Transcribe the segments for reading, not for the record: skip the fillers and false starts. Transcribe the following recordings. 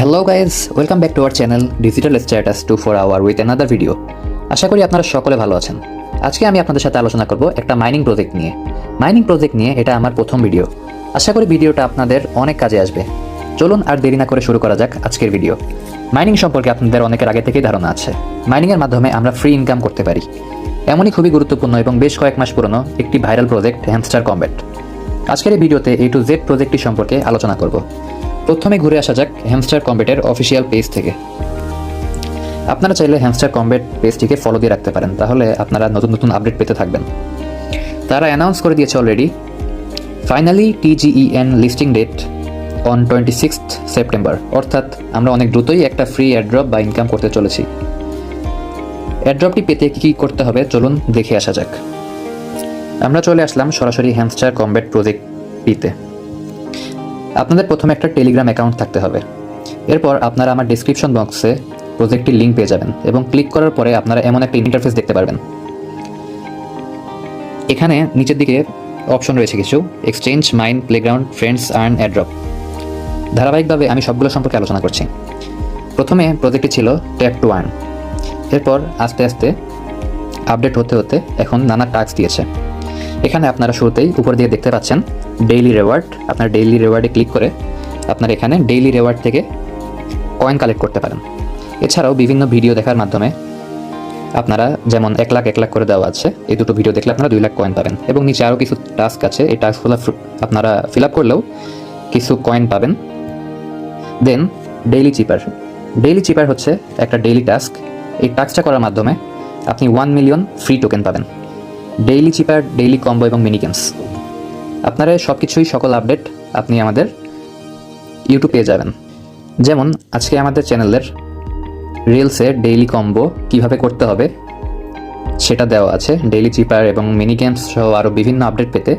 Hello guys, welcome back to our channel digital status 24 hour with another video. আশা করি আপনারা সকলে ভালো আছেন। আজকে আমি আপনাদের সাথে আলোচনা করব একটা মাইনিং প্রজেক্ট নিয়ে। এটা আমার প্রথম ভিডিও। আশা করি ভিডিওটা আপনাদের অনেক কাজে আসবে। চলুন আর দেরি না করে শুরু করা যাক আজকের ভিডিও। মাইনিং সম্পর্কে আপনাদের অনেকের আগে থেকেই ধারণা আছে। মাইনিংয়ের মাধ্যমে আমরা ফ্রি ইনকাম করতে পারি। এমনই খুবই গুরুত্বপূর্ণ এবং বেশ কয়েক মাস পুরনো একটি ভাইরাল প্রজেক্ট হ্যামস্টার কম্ব্যাট। আজকের এই ভিডিওতে A to Z প্রজেক্টটি সম্পর্কে আলোচনা করব। প্রথমে ঘুরে আসা যাক হ্যামস্টার কম্ব্যাটের অফিসিয়াল পেজ থেকে। আপনারা চাইলে হ্যামস্টার কম্ব্যাট পেজটিকে ফলো দিয়ে রাখতে পারেন, তাহলে আপনারা নতুন নতুন আপডেট পেতে থাকবেন। তারা অ্যানাউন্স করে দিয়েছে already, finally TGEN listing date on 26th September, অর্থাৎ আমরা অনেক দ্রুতই একটা ফ্রি এয়ারড্রপ বা ইনকাম করতে চলেছি। এয়ারড্রপটি পেতে কী করতে হবে চলুন দেখে আসা যাক। আমরা চলে আসলাম সরাসরি হ্যামস্টার কম্ব্যাট প্রজেক্টটিতে। আপনাদের প্রথমে একটা টেলিগ্রাম অ্যাকাউন্ট থাকতে হবে। এরপর আপনারা আমার ডেসক্রিপশন বক্সে প্রজেক্টটির লিঙ্ক পেয়ে যাবেন এবং ক্লিক করার পরে আপনারা এমন একটা ইন্টারফেস দেখতে পারবেন। এখানে নিচের দিকে অপশন রয়েছে কিছু, exchange, mine, playground, friends, earn, airdrop. ধারাবাহিকভাবে আমি সবগুলো সম্পর্কে আলোচনা করছি। প্রথমে প্রজেক্টটি ছিল ট্যাপ টু আর্ন। এরপর আস্তে আস্তে আপডেট হতে হতে এখন নানা টাস্ক দিয়েছে। এখানে আপনারা শুরুতেই উপর দিয়ে দেখতে পাচ্ছেন ডেইলি রেওয়ার্ড। আপনার ডেইলি রেওয়ার্ডে ক্লিক করে আপনারা এখানে ডেইলি রেওয়ার্ড থেকে কয়েন কালেক্ট করতে পারেন। এছাড়াও বিভিন্ন ভিডিও দেখার মাধ্যমে আপনারা যেমন 1 লাখ করে দেওয়া আছে, এই দুটো ভিডিও দেখলে আপনারা 2 লাখ কয়েন পাবেন। এবং নিচে আরও কিছু টাস্ক আছে, এই টাস্কগুলো আপনারা ফিল আপ করলেও কিছু কয়েন পাবেন। দেন ডেইলি চিপার হচ্ছে একটা ডেইলি টাস্ক। এই টাস্কটা করার মাধ্যমে আপনি 1 মিলিয়ন ফ্রি টোকেন পাবেন। ডেইলি চিপার, ডেইলি কম্বো এবং মিনি গেমস, আপনারা সব কিছুই সকল আপডেট আপনি আমাদের ইউটিউব পেয়ে যাবেন। যেমন আজকে আমাদের চ্যানেলের রিলসে ডেইলি কম্বো কিভাবে করতে হবে সেটা দেওয়া আছে। ডেইলি চিপার এবং মিনি গেমস সহ আরও বিভিন্ন আপডেট পেতে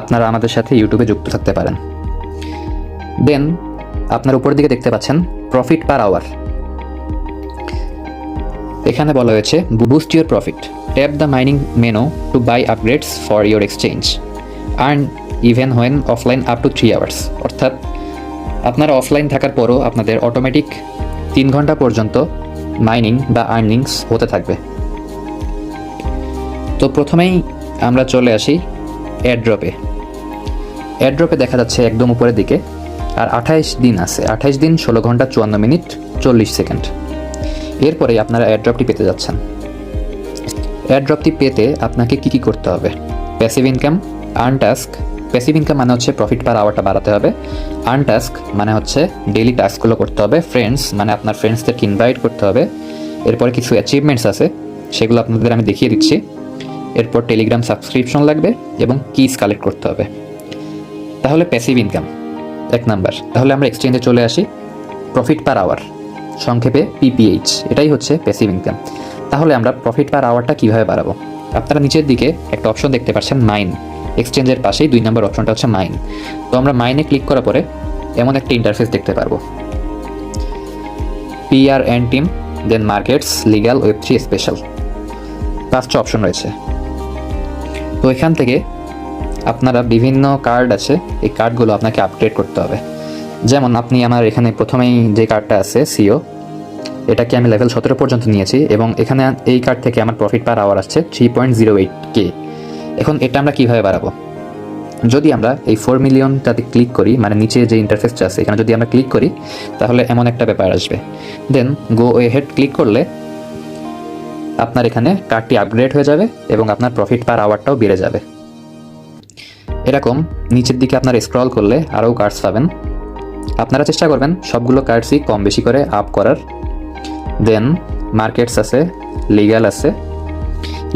আপনারা আমাদের সাথে ইউটিউবে যুক্ত থাকতে পারেন। দেন আপনার উপরের দিকে দেখতে পাচ্ছেন প্রফিট পার আওয়ার। এখানে বলা হয়েছে boost your profit, tap the mining menu to buy upgrades for your exchange, earn even when offline up to 3 hours. অর্থাৎ আপনারা অফলাইন থাকার পরও আপনাদের অটোমেটিক 3 ঘন্টা পর্যন্ত মাইনিং বা আর্নিংস হতে থাকবে। তো প্রথমেই আমরা চলে আসি এয়ারড্রপে দেখা যাচ্ছে একদম উপরের দিকে আর 28 দিন আছে। 28 দিন 16 ঘন্টা 54 মিনিট 40 সেকেন্ড। এরপরে আপনারা এয়ারড্রপটি পেতে যাচ্ছেন। এয়ারড্রপটি পেতে আপনাকে কী করতে হবে? Passive income, earn task. Passive income মানে হচ্ছে প্রফিট পার আওয়ারটা বাড়াতে হবে। আর্ন টাস্ক মানে হচ্ছে ডেইলি টাস্কগুলো করতে হবে। ফ্রেন্ডস মানে আপনার ফ্রেন্ডসদেরকে ইনভাইট করতে হবে। এরপরে কিছু অ্যাচিভমেন্টস আছে, সেগুলো আপনাদের আমি দেখিয়ে দিচ্ছি। এরপর টেলিগ্রাম সাবস্ক্রিপশন লাগবে এবং কিস কালেক্ট করতে হবে। তাহলে প্যাসিভ ইনকাম 1 নাম্বার। তাহলে আমরা এক্সচেঞ্জে চলে আসি। প্রফিট পার আওয়ার, সংক্ষেপে PPH, এটাই হচ্ছে প্যাসিভ ইনকাম। তাহলে আমরা প্রফিট পার আওয়ারটা কীভাবে বাড়াবো? আপনারা নিচের দিকে একটা অপশন দেখতে পাচ্ছেন মাইন। এক্সচেঞ্জের পাশেই 2 নম্বর অপশনটা হচ্ছে মাইন। তো আমরা মাইনে ক্লিক করার পরে এমন একটা ইন্টারফেস দেখতে পারবো, PRN টিম, দেন মার্কেটস, লিগ্যাল, Web3 স্পেশাল, 5টা অপশন রয়েছে। তো এখান থেকে আপনারা বিভিন্ন কার্ড আছে, এই কার্ডগুলো আপনাকে আপগ্রেড করতে হবে। যেমন আপনি আমার এখানে প্রথমেই যে কার্ডটা আছে সিও, এটাকে আমি লেভেল 17 পর্যন্ত নিয়েছি এবং এখানে এই কার্ড থেকে আমার প্রফিট পার আওয়ার আসছে 3.08K। এখন এটা আমরা কীভাবে বাড়াবো? যদি আমরা এই 4 মিলিয়নটাতে ক্লিক করি, মানে নিচে যে ইন্টারফেসটা আছে এখানে যদি আমরা ক্লিক করি, তাহলে এমন একটা ব্যাপার আসবে। দেন গো হেড ক্লিক করলে আপনার এখানে কার্ডটি আপগ্রেড হয়ে যাবে এবং আপনার প্রফিট পার আওয়ারটাও বেড়ে যাবে। এরকম নিচের দিকে আপনার স্ক্রল করলে আরও কার্ডস পাবেন। আপনারা চেষ্টা করবেন সবগুলো কার্ডসই কম বেশি করে আপ করার। দেন মার্কেটস আছে, লিগ্যাল আছে।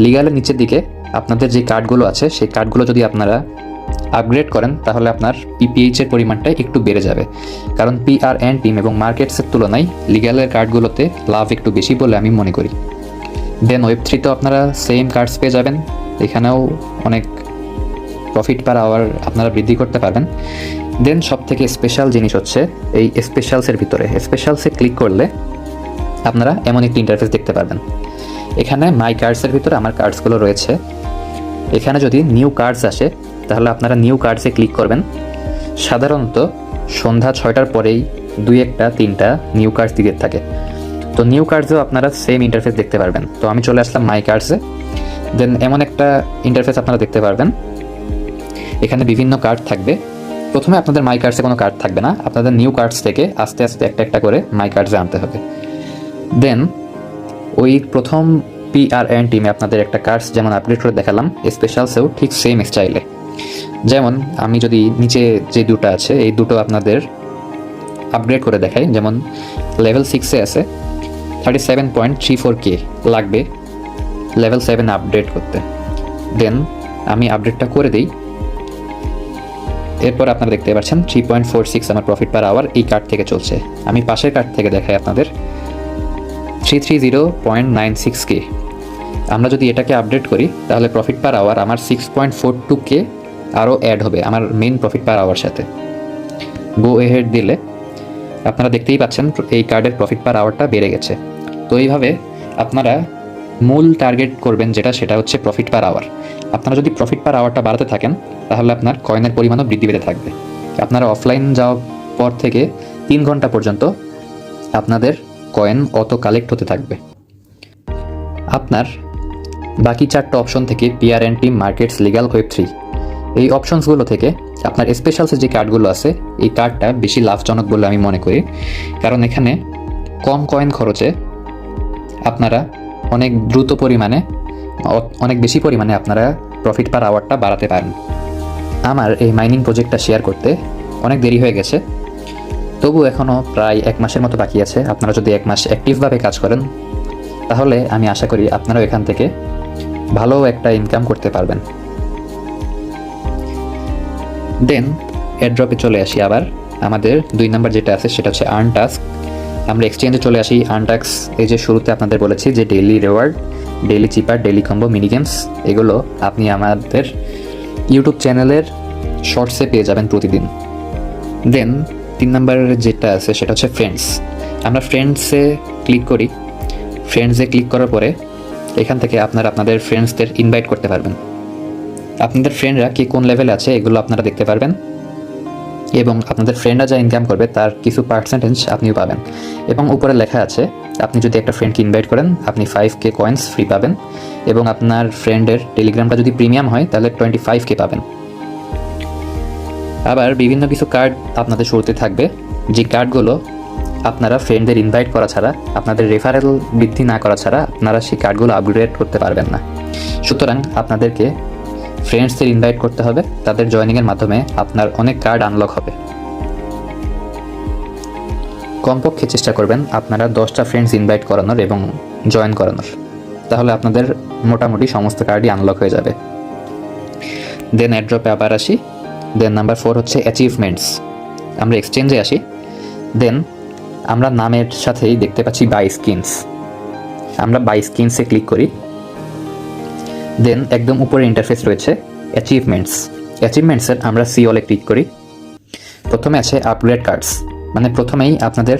লিগ্যালের নিচের দিকে আপনাদের যে কার্ডগুলো আছে সেই কার্ডগুলো যদি আপনারা আপগ্রেড করেন তাহলে আপনার PPH এর পরিমাণটা একটু বেড়ে যাবে, কারণ PRN টিম এবং মার্কেটসের তুলনায় লিগ্যালের কার্ডগুলোতে লাভ একটু বেশি বলে আমি মনে করি। দেন Web3তেও আপনারা সেম কার্ডস পেয়ে যাবেন, এখানেও অনেক প্রফিট পার আওয়ার আপনারা বৃদ্ধি করতে পারবেন। দেন সব থেকে স্পেশাল জিনিস হচ্ছে এই স্পেশালসের ভিতরে, স্পেশালসে ক্লিক করলে আপনারা এমন একটি ইন্টারফেস দেখতে পারবেন। এখানে মাই কার্ডসের ভিতরে আমার কার্ডসগুলো রয়েছে। এখানে যদি নিউ কার্ডস আসে তাহলে আপনারা নিউ কার্ডসে ক্লিক করবেন। সাধারণত সন্ধ্যা 6টার পরেই তিনটা নিউ কার্ডস দিতে থাকে। তো নিউ কার্ডসেও আপনারা সেম ইন্টারফেস দেখতে পারবেন। তো আমি চলে আসলাম মাই কার্ডসে। দেন এমন একটা ইন্টারফেস আপনারা দেখতে পারবেন, এখানে বিভিন্ন কার্ড থাকবে। প্রথমে আপনাদের মাই কার্ডসে কোনো কার্ড থাকবে না, আপনাদের নিউ কার্ডস থেকে আস্তে আস্তে একটা একটা করে মাই কার্ডসে আনতে হবে। দেন ওই প্রথম PRN টিমে আপনাদের একটা কার্ডস যেমন আপডেট করে দেখালাম, স্পেশালসেও ঠিক সেম স্টাইলে। যেমন আমি যদি নিচে যে দুটো আছে এই দুটো আপনাদের আপগ্রেড করে দেখাই, যেমন লেভেল 6-এ আছে 37.34K লাগবে লেভেল 7 আপডেট করতে। দেন আমি আপডেটটা করে দিই, এরপর আপনারা দেখতে পাচ্ছেন 3.46 আমার প্রফিট পার আওয়ার এই কার্ড থেকে চলছে। আমি পাশের কার্ড থেকে দেখাই আপনাদের 330.96K। আমরা যদি এটাকে আপডেট করি তাহলে প্রফিট পার আওয়ার আমার 6.42K আরও অ্যাড হবে আমার মেইন প্রফিট পার আওয়ার সাথে। গো এহেড দিলে আপনারা দেখতেই পাচ্ছেন এই কার্ডের প্রফিট পার আওয়ারটা বেড়ে গেছে। তো এইভাবে আপনারা মূল টার্গেট করবেন সেটা হচ্ছে প্রফিট পার আওয়ার। আপনারা যদি প্রফিট পার আওয়ারটা বাড়াতে থাকেন তাহলে আপনার কয়েনের পরিমাণও বৃদ্ধি পেতে থাকবে। আপনারা অফলাইন যাওয়ার পর থেকে 3 ঘন্টা পর্যন্ত আপনাদের কয়েন অত কালেক্ট হতে থাকবে। আপনার বাকি 4টা অপশন থেকে PRN team, markets, legal, web 3 এই অপশনসগুলো থেকে আপনার স্পেশালসের যে কার্ডগুলো আছে এই কার্ডটা বেশি লাভজনক বলে আমি মনে করি, কারণ এখানে কম কয়েন খরচে আপনারা অনেক দ্রুত পরিমাণে অনেক বেশি পরিমাণে আপনারা প্রফিট পার আওয়ারটা বাড়াতে পারেন। আমার এই মাইনিং প্রজেক্টটা শেয়ার করতে অনেক দেরি হয়ে গেছে, তবু এখনও প্রায় 1 মাসের মতো বাকি আছে। আপনারা যদি 1 মাস অ্যাক্টিভভাবে কাজ করেন তাহলে আমি আশা করি আপনারাও এখান থেকে ভালো একটা ইনকাম করতে পারবেন। দেন এয়ারড্রপে চলে আসি। আবার আমাদের 2 নাম্বার যেটা আছে সেটা হচ্ছে আর্ন টাস্ক। আমরা এক্সচেঞ্জে চলে আসি। আর্ন টাস্ক এই যে শুরুতে আপনাদের বলেছি যে ডেইলি রিওয়ার্ড, ডেইলি চিপার, ডেইলি কম্বো, মিনি গেমস, এগুলো আপনি আমাদের ইউটিউব চ্যানেলের শর্টসে পেয়ে যাবেন প্রতিদিন। দেন 3 নাম্বার যেটা আছে সেটা হচ্ছে ফ্রেন্ডস। আমরা ফ্রেন্ডসে ক্লিক করি। ফ্রেন্ডসে ক্লিক করার পরে এখান থেকে আপনারা আপনাদের ফ্রেন্ডসদের ইনভাইট করতে পারবেন। আপনাদের ফ্রেন্ডরা কি কোন লেভেলে আছে এগুলো আপনারা দেখতে পারবেন, এবং আপনাদের ফ্রেন্ডরা যা ইনকাম করবে তার কিছু পার্সেন্টেজ আপনিও পাবেন। এবং উপরে লেখা আছে আপনি যদি একটা ফ্রেন্ডকে ইনভাইট করেন আপনি 5K কয়েন্স ফ্রি পাবেন, এবং আপনার ফ্রেন্ডের টেলিগ্রামটা যদি প্রিমিয়াম হয় তাহলে 25K পাবেন। আবার বিভিন্ন কিছু কার্ড আপনাদের শুরুতে থাকবে, যে কার্ডগুলো আপনারা ফ্রেন্ডদের ইনভাইট করা ছাড়া, আপনাদের রেফারেল বৃদ্ধি না করা ছাড়া আপনারা সেই কার্ডগুলো আপগ্রেড করতে পারবেন না। সুতরাং আপনাদেরকে ফ্রেন্ডসদের ইনভাইট করতে হবে, তাদের জয়েনিংয়ের মাধ্যমে আপনার অনেক কার্ড আনলক হবে। কমপক্ষে চেষ্টা করবেন আপনারা 10টা ফ্রেন্ডস ইনভাইট করানোর এবং জয়েন করানোর, তাহলে আপনাদের মোটামুটি সমস্ত কার্ডই আনলক হয়ে যাবে। দেন এয়ারড্রপে আবার আসি। দেন নাম্বার 4 হচ্ছে অ্যাচিভমেন্টস। আমরা এক্সচেঞ্জে আসি। দেন আমরা নামের সাথেই দেখতে পাচ্ছি বাই স্কিনস। আমরা বাই স্কিনসে ক্লিক করি। দেন একদম উপরে ইন্টারফেস রয়েছে অ্যাচিভমেন্টস। অ্যাচিভমেন্টসের আমরা সি অলে ক্লিক করি। প্রথমে আছে আপগ্রেড কার্ডস, মানে প্রথমেই আপনাদের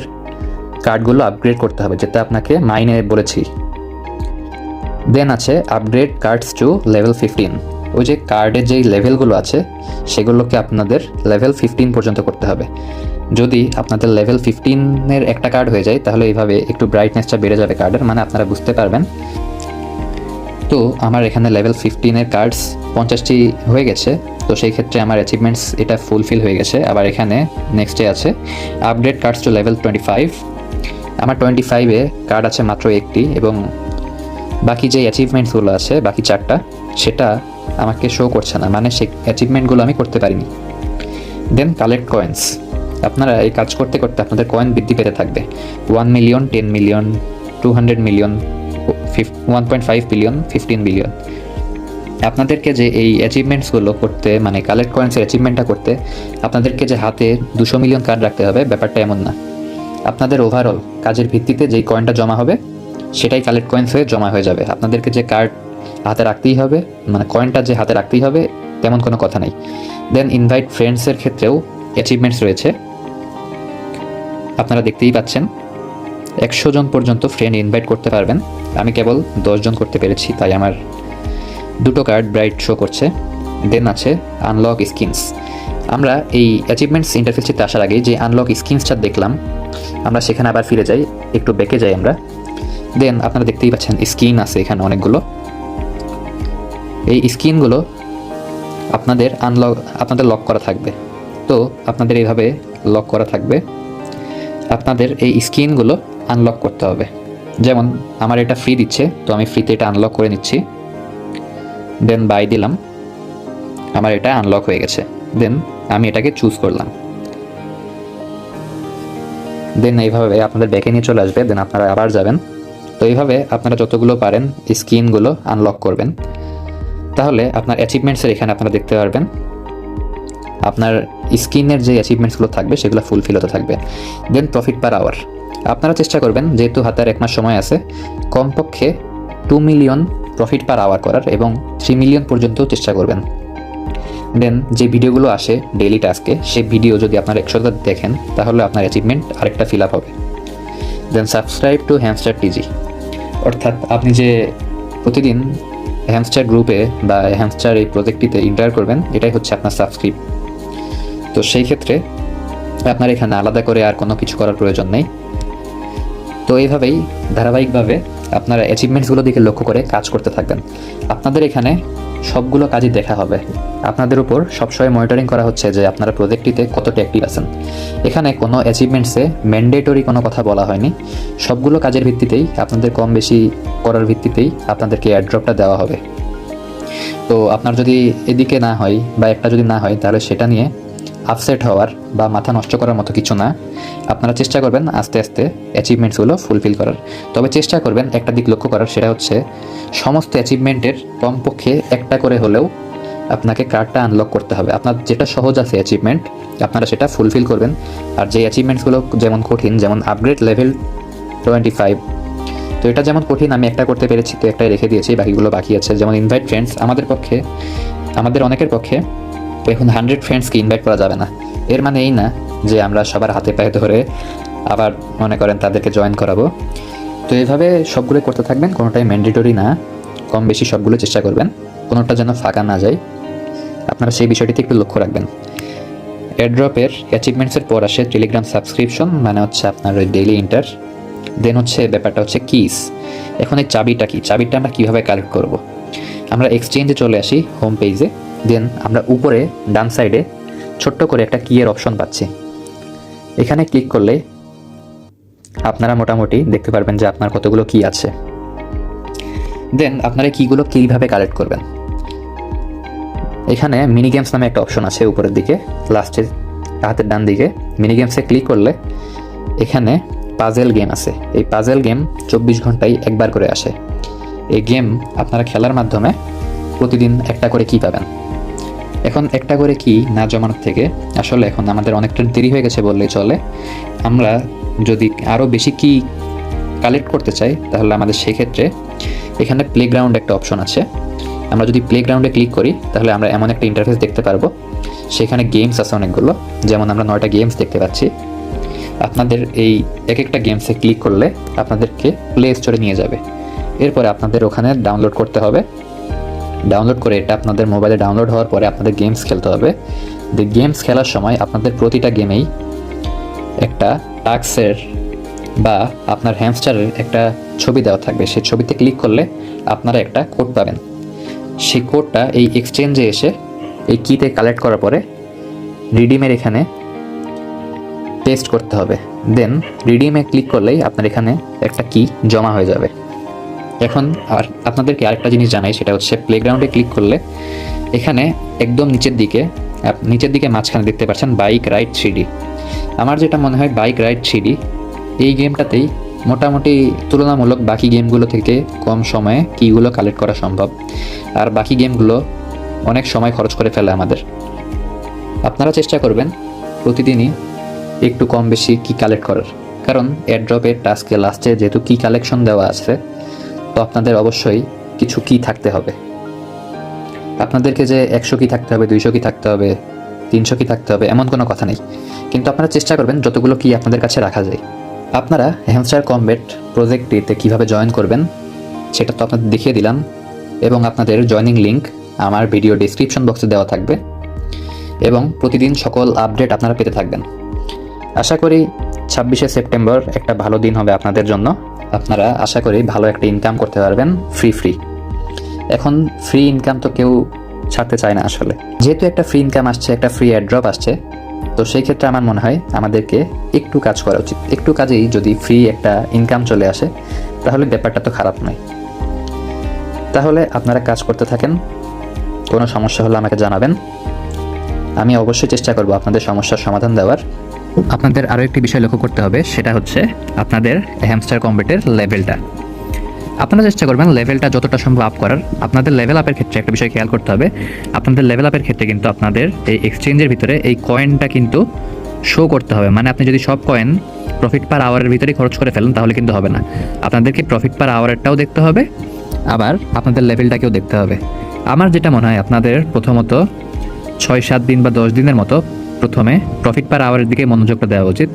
কার্ডগুলো আপগ্রেড করতে হবে, যেটা আপনাকে মাইনে বলেছি। দেন আছে আপগ্রেড কার্ডস টু লেভেল 15। ওই যে কার্ডের যেই লেভেলগুলো আছে সেগুলোকে আপনাদের লেভেল 15 পর্যন্ত করতে হবে। যদি আপনাদের লেভেল 15-এর একটা কার্ড হয়ে যায় তাহলে এইভাবে একটু ব্রাইটনেসটা বেড়ে যাবে কার্ডের, মানে আপনারা বুঝতে পারবেন। তো আমার এখানে লেভেল 15-এর কার্ডস 50টি হয়ে গেছে, তো সেই ক্ষেত্রে আমার অ্যাচিভমেন্টস এটা ফুলফিল হয়ে গেছে। আবার এখানে নেক্সটে আছে আপগ্রেড কার্ডস টু লেভেল 25। আমার 25-এ কার্ড আছে মাত্র একটি, এবং বাকি যে অ্যাচিভমেন্টসগুলো আছে বাকি 4টা সেটা আমাকে শো করছে না, মানে সেই অ্যাচিভমেন্টগুলো আমি করতে পারিনি। দেন কালেক্ট কয়েন্স। আপনারা এই কাজ করতে করতে আপনাদের কয়েন বৃদ্ধি পেতে থাকবে। 1 million, 10 million, 200 million, 1.5 billion, 15 billion. আপনাদেরকে যে এই অ্যাচিভমেন্টসগুলো করতে, মানে কালেক্ট কয়েন্সের অ্যাচিভমেন্টটা করতে আপনাদেরকে যে হাতে 200 মিলিয়ন কার্ড রাখতে হবে ব্যাপারটা এমন না। আপনাদের ওভারঅল কাজের ভিত্তিতে যেই কয়েনটা জমা হবে সেটাই কালেক্ট কয়েন্স হয়ে জমা হয়ে যাবে। আপনাদেরকে যে কার্ড হাতে রাখতেই হবে, মানে কয়েনটা যে হাতে রাখতেই হবে তেমন কোনো কথা নেই। দেন ইনভাইট ফ্রেন্ডসের ক্ষেত্রেও অ্যাচিভমেন্টস রয়েছে, আপনারা দেখতেই পাচ্ছেন 100 জন পর্যন্ত ফ্রেন্ড ইনভাইট করতে পারবেন। আমি কেবল 10 জন করতে পেরেছি, তাই আমার 2টো কার্ড ব্রাইট শো করছে। দেন আছে আনলক স্কিনস। আমরা এই অ্যাচিভমেন্টস ইন্টারফেসটিতে আসার আগে যে আনলক স্কিনসটা দেখলাম, আমরা সেখানে আবার ফিরে যাই, একটু ব্যাকে যাই আমরা। দেন আপনারা দেখতেই পাচ্ছেন স্কিন আছে এখানে অনেকগুলো। এই স্কিনগুলো আপনাদের লক করা থাকবে। তো আপনাদের এইভাবে লক করা থাকবে, আপনাদের এই স্কিনগুলো আনলক করতে হবে। যেমন আমার এটা ফ্রি দিচ্ছে, তো আমি ফ্রিতে এটা আনলক করে নিচ্ছি। দেন বাই দিলাম, আমার এটা আনলক হয়ে গেছে। দেন আমি এটাকে চুজ করলাম। দেন এইভাবে আপনাদের ব্যাকে নিয়ে চলে আসবে। দেন আপনারা আবার যাবেন। তো এইভাবে আপনারা যতগুলো পারেন স্কিনগুলো আনলক করবেন। তাহলে আপনার অ্যাচিভমেন্টসের এখানে আপনারা দেখতে পারবেন আপনার স্কিনের যে অ্যাচিভমেন্টসগুলো থাকবে সেগুলো ফুলফিল হতে থাকবে। দেন প্রফিট পার আওয়ার আপনারা চেষ্টা করবেন, যেহেতু হাতে আর 1 মাস সময় আছে, কমপক্ষে 2 মিলিয়ন প্রফিট পার আওয়ার করার এবং 3 মিলিয়ন পর্যন্ত চেষ্টা করবেন। দেন যে ভিডিওগুলো আসে ডেইলি টাস্কে, সেই ভিডিও যদি আপনারা 100টা দেখেন তাহলে আপনার অ্যাচিভমেন্ট আরেকটা ফিল আপ হবে। দেন সাবস্ক্রাইব টু হ্যামস্টার টিজি, অর্থাৎ আপনি যে প্রতিদিন হ্যামস্টার গ্রুপে বা হ্যামস্টার এই প্রজেক্টটিতে ইন্টার করবেন, এটাই হচ্ছে আপনার সাবস্ক্রাইব। তো সেই ক্ষেত্রে আপনার এখানে আলাদা করে আর কোনো কিছু করার প্রয়োজন নেই। তো এইভাবেই ধারাবাহিকভাবে আপনারা অ্যাচিভমেন্টসগুলো দিকে লক্ষ্য করে কাজ করতে থাকবেন। আপনাদের এখানে সবগুলো কাজই দেখা হবে। আপনাদের উপর সবসময় মনিটরিং করা হচ্ছে যে আপনারা প্রজেক্টটিতে কতটা অ্যাক্টিভ আছেন। এখানে কোনো অ্যাচিভমেন্টসে ম্যান্ডেটরি কোনো কথা বলা হয়নি। সবগুলো কাজের ভিত্তিতেই, আপনাদের কম বেশি করার ভিত্তিতেই আপনাদেরকে এয়ারড্রপটা দেওয়া হবে। তো আপনার যদি এদিকে না হয় বা একটা যদি না হয়, তাহলে সেটা নিয়ে আপসেট হওয়ার বা মাথা নষ্ট করার মতো কিছু না। আপনারা চেষ্টা করবেন আস্তে আস্তে অ্যাচিভমেন্টসগুলো ফুলফিল করার। তবে চেষ্টা করবেন একটা দিক লক্ষ্য করার, সেটা হচ্ছে সমস্ত অ্যাচিভমেন্টের কমপক্ষে একটা করে হলেও আপনাকে কার্ডটা আনলক করতে হবে। আপনার যেটা সহজ আছে অ্যাচিভমেন্ট, আপনারা সেটা ফুলফিল করবেন। আর যে অ্যাচিভমেন্টসগুলো যেমন কঠিন, যেমন আপগ্রেড লেভেল 25, তো এটা যেমন কঠিন, আমি একটা করতে পেরেছি, তো একটাই রেখে দিয়েছি, বাকিগুলো বাকি আছে। যেমন ইনভাইট ফ্রেন্ডস, আমাদের অনেকের পক্ষে এখন 100 ফ্রেন্ডসকে ইনভাইট করা যাবে না। এর মানে এই না যে আমরা সবার হাতে পায়ে ধরে আবার মনে করেন তাদেরকে জয়েন করাবো। তো এইভাবে সবগুলো করতে থাকবেন, কোনোটাই ম্যান্ডেটরি না, কম বেশি সবগুলো চেষ্টা করবেন, কোনোটা যেন ফাঁকা না যায়। আপনারা সেই বিষয়টিতে একটু লক্ষ্য রাখবেন। এয়ারড্রপের অ্যাচিভমেন্টসের পর আসে টেলিগ্রাম সাবস্ক্রিপশন, মানে হচ্ছে আপনার ওই ডেইলি ইন্টার। দেন হচ্ছে ব্যাপারটা হচ্ছে কিস। এখন এই চাবিটা কি, চাবিটা আমরা কীভাবে কালেক্ট করব? আমরা এক্সচেঞ্জে চলে আসি, হোম পেজে। দেন আমরা উপরে ডান সাইডে ছোট্ট করে একটা কিয়ের অপশন পাচ্ছি। এখানে ক্লিক করলে আপনারা মোটামুটি দেখতে পারবেন যে আপনার কতগুলো কি আছে। দেন আপনারা কিগুলো কীভাবে কালেক্ট করবেন, এখানে মিনি গেমস নামে একটা অপশন আছে উপরের দিকে, লাস্টের হাতের ডান দিকে। মিনি গেমসে ক্লিক করলে এখানে পাজেল গেম আছে। এই পাজেল গেম 24 ঘন্টায় একবার করে আসে। এই গেম আপনারা খেলার মাধ্যমে প্রতিদিন একটা করে কি পাবেন। এখন একটা করে কি না জমানোর থেকে আসলে এখন আমাদের অনেকটা দেরি হয়ে গেছে বললেই চলে। আমরা যদি আরও বেশি কি কালেক্ট করতে চাই, তাহলে আমাদের সেক্ষেত্রে এখানে প্লেগ্রাউন্ড একটা অপশন আছে। আমরা যদি প্লেগ্রাউন্ডে ক্লিক করি তাহলে আমরা এমন একটা ইন্টারফেস দেখতে পারবো, সেখানে গেমস আছে অনেকগুলো। যেমন আমরা 9টা গেমস দেখতে পাচ্ছি। আপনাদের এই এক একটা গেমসে ক্লিক করলে আপনাদেরকে প্লে স্টোরে নিয়ে যাবে। এরপরে আপনাদের ওখানে ডাউনলোড করতে হবে। ডাউনলোড করে এটা আপনাদের মোবাইলে ডাউনলোড হওয়ার পরে আপনাদের গেমস খেলতে হবে। গেমস খেলার সময় আপনাদের প্রতিটা গেমেই একটা টাস্কের বা আপনার হ্যামস্টারের একটা ছবি দেওয়া থাকবে। সেই ছবিতে ক্লিক করলে আপনারা একটা কোড পাবেন। সেই কোডটা এই এক্সচেঞ্জে এসে এই কিতে কালেক্ট করার পরে রিডিমের এখানে পেস্ট করতে হবে। দেন রিডিমে ক্লিক করলেই আপনার এখানে একটা কি জমা হয়ে যাবে। এখন আর আপনাদেরকে আরেকটা জিনিস জানাই, সেটা হচ্ছে প্লেগ্রাউন্ডে ক্লিক করলে এখানে একদম নিচের দিকে মাঝখানে দেখতে পাচ্ছেন বাইক রাইড 3D। আমার যেটা মনে হয় বাইক রাইড 3D এই গেমটাতেই মোটামুটি তুলনামূলক বাকি গেমগুলো থেকে কম সময়ে কিগুলো কালেক্ট করা সম্ভব। আর বাকি গেমগুলো অনেক সময় খরচ করে ফেলে আমাদের। আপনারা চেষ্টা করবেন প্রতিদিনই একটু কম বেশি কি কালেক্ট করার, কারণ এয়ারড্রপের টাস্কে লাস্টে যেহেতু কি কালেকশন দেওয়া আছে, তো আপনাদের অবশ্যই কিছু কি থাকতে হবে। আপনাদেরকে যে 100 কি থাকতে হবে, 200 কি থাকতে হবে, 300 কি থাকতে হবে এমন কোনো কথা নেই, কিন্তু আপনারা চেষ্টা করবেন যতগুলো কি আপনাদের কাছে রাখা যায়। আপনারা হ্যামস্টার কমব্যাট প্রজেক্টটিতে কীভাবে জয়েন করবেন সেটা তো আপনাদের দেখিয়ে দিলাম, এবং আপনাদের জয়েনিং লিঙ্ক আমার ভিডিও ডেসক্রিপশন বক্সে দেওয়া থাকবে। এবং প্রতিদিন সকল আপডেট আপনারা পেতে থাকবেন। আশা করি 26শে সেপ্টেম্বর একটা ভালো দিন হবে আপনাদের জন্য। আপনারা আশা করি ভালো একটা ইনকাম করতে পারবেন ফ্রি। এখন ফ্রি ইনকাম তো কেউ ছাড়তে চায় না আসলে। যেহেতু একটা ফ্রি ইনকাম আসছে, একটা ফ্রি অ্যাড্রপ আসছে, তো সেই ক্ষেত্রে আমার মনে হয় আমাদেরকে একটু কাজ করা উচিত। একটু কাজেই যদি ফ্রি একটা ইনকাম চলে আসে তাহলে ব্যাপারটা তো খারাপ নয়। তাহলে আপনারা কাজ করতে থাকেন, কোনো সমস্যা হলে আমাকে জানাবেন, আমি অবশ্যই চেষ্টা করব আপনাদের সমস্যার সমাধান দেওয়ার। আপনাদের আরও একটি বিষয় লক্ষ্য করতে হবে, সেটা হচ্ছে আপনাদের হ্যামস্টার কম্বেটের লেভেলটা। আপনারা চেষ্টা করবেন লেভেলটা যতটা সম্ভব আপ করার। আপনাদের লেভেল আপের ক্ষেত্রে একটা বিষয় খেয়াল করতে হবে, আপনাদের লেভেল আপের ক্ষেত্রে কিন্তু আপনাদের এই এক্সচেঞ্জের ভিতরে এই কয়েনটা কিন্তু শো করতে হবে। মানে আপনি যদি সব কয়েন প্রফিট পার আওয়ারের ভিতরেই খরচ করে ফেলেন তাহলে কিন্তু হবে না। আপনাদেরকে প্রফিট পার আওয়ারেরটাও দেখতে হবে, আবার আপনাদের লেভেলটাকেও দেখতে হবে। আমার যেটা মনে হয় আপনাদের প্রথমত 6-7 দিন বা 10 দিনের মতো প্রথমে প্রফিট পার আওয়ারের দিকে মনোযোগটা দেওয়া উচিত।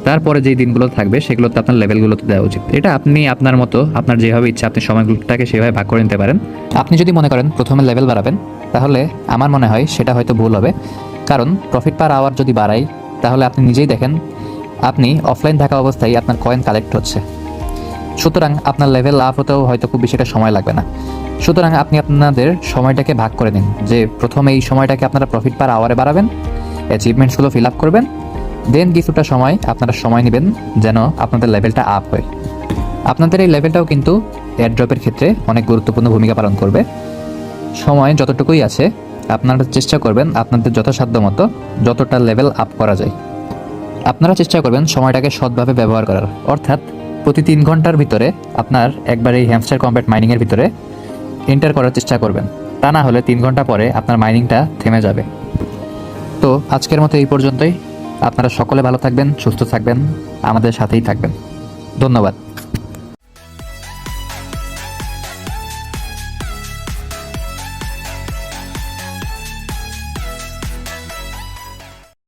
তারপরে যেই দিনগুলো থাকবে সেগুলোতে আপনার লেভেলগুলোতে দেওয়া উচিত। এটা আপনি আপনার মতো, আপনার যেভাবে ইচ্ছা আপনি সময়গুলোটাকে সেভাবে ভাগ করে নিতে পারেন। আপনি যদি মনে করেন প্রথমে লেভেল বাড়াবেন, তাহলে আমার মনে হয় সেটা হয়তো ভুল হবে। কারণ প্রফিট পার আওয়ার যদি বাড়াই, তাহলে আপনি নিজেই দেখেন আপনি অফলাইন থাকা অবস্থায় আপনার কয়েন কালেক্ট হচ্ছে। সুতরাং আপনার লেভেল আপ হতেও হয়তো খুব বেশি একটা সময় লাগবে না। সুতরাং আপনি আপনাদের সময়টাকে ভাগ করে দিন, যে প্রথমে এই সময়টাকে আপনারা প্রফিট পার আওয়ারে বাড়াবেন, অ্যাচিভমেন্টসগুলো ফিল আপ করবেন, দেন কিছুটা সময় আপনারা সময় নেবেন যেন আপনাদের লেভেলটা আপ হয়। আপনাদের এই লেভেলটাও কিন্তু এয়ারড্রপের ক্ষেত্রে অনেক গুরুত্বপূর্ণ ভূমিকা পালন করবে। সময় যতটুকুই আছে আপনারা চেষ্টা করবেন আপনাদের যথাসাধ্য মতো যতটা লেভেল আপ করা যায় আপনারা চেষ্টা করবেন সময়টাকে সৎভাবে ব্যবহার করার। অর্থাৎ প্রতি 3 ঘন্টার ভিতরে আপনার একবার এই হ্যামস্টার কম্বেট মাইনিংয়ের ভিতরে এন্টার করার চেষ্টা করবেন। তা না হলে 3 ঘন্টা পরে আপনার মাইনিংটা থেমে যাবে। তো আজকের মতো এই পর্যন্তই। আপনারা সকলে ভালো থাকবেন, সুস্থ থাকবেন, আমাদের সাথেই থাকবেন। ধন্যবাদ।